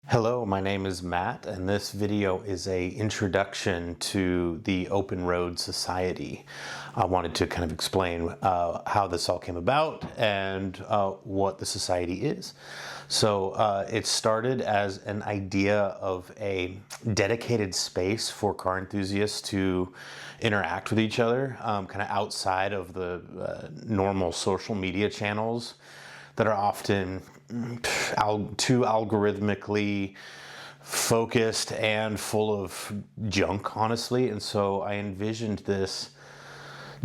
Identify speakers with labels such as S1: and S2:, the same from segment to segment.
S1: Hello, my name is Matt, and this video is a introduction to the Open Road Society. I wanted to kind of explain how this all came about and what the society is. So it started as an idea of a dedicated space for car enthusiasts to interact with each other, kind of outside of the normal social media channels that are often too algorithmically focused and full of junk, honestly. And so I envisioned this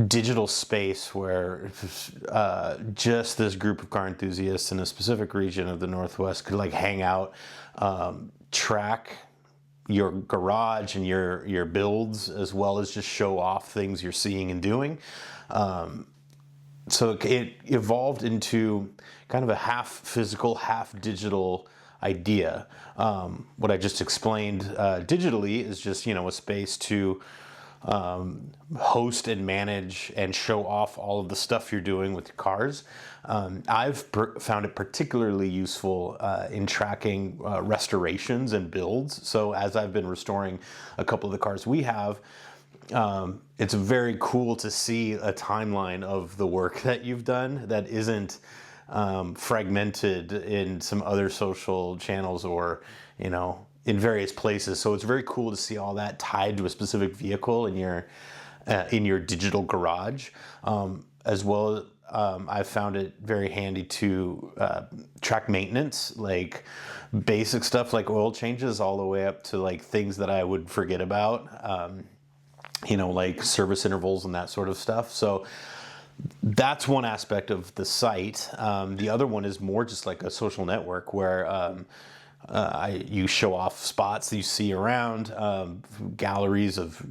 S1: digital space where just this group of car enthusiasts in a specific region of the Northwest could like hang out, track your garage and your builds, as well as just show off things you're seeing and doing. So it evolved into kind of a half physical, half digital idea. What I just explained digitally is just, a space to host and manage and show off all of the stuff you're doing with your cars. I've found it particularly useful in tracking restorations and builds. So as I've been restoring a couple of the cars we have, it's very cool to see a timeline of the work that you've done that isn't fragmented in some other social channels or, in various places. So it's very cool to see all that tied to a specific vehicle in your digital garage, as well. I've found it very handy to track maintenance, like basic stuff like oil changes, all the way up to like things that I would forget about. Like service intervals and that sort of stuff. So that's one aspect of the site. The other one is more just like a social network where you show off spots that you see around, galleries of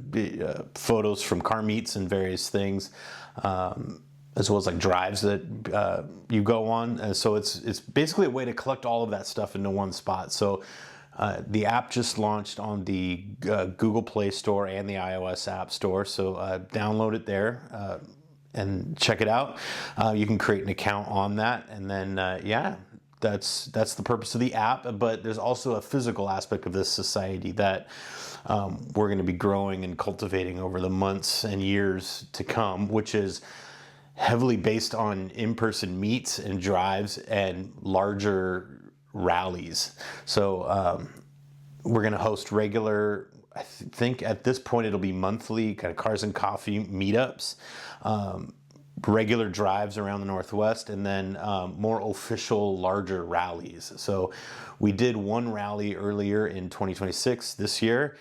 S1: photos from car meets and various things, as well as like drives that you go on. And so it's basically a way to collect all of that stuff into one spot. So the app just launched on the Google Play Store and the iOS App Store, so download it there and check it out. You can create an account on that, and then that's the purpose of the app. But there's also a physical aspect of this society that we're going to be growing and cultivating over the months and years to come, which is heavily based on in-person meets and drives and larger rallies. So we're going to host regular, I think at this point it'll be monthly kind of cars and coffee meetups, regular drives around the Northwest, and then more official larger rallies. So we did one rally earlier in 2026 this year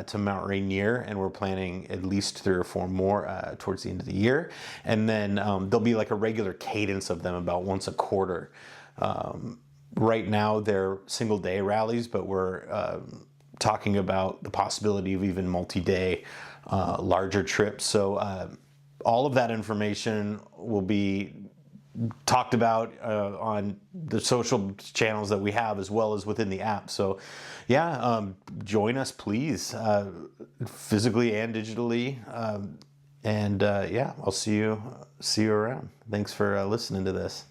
S1: to Mount Rainier, and we're planning at least 3 or 4 more towards the end of the year. And then there'll be like a regular cadence of them about once a quarter. Right now they're single day rallies, but we're talking about the possibility of even multi-day larger trips. So all of that information will be talked about on the social channels that we have, as well as within the app. So join us, please, physically and digitally. I'll see you around. Thanks for listening to this.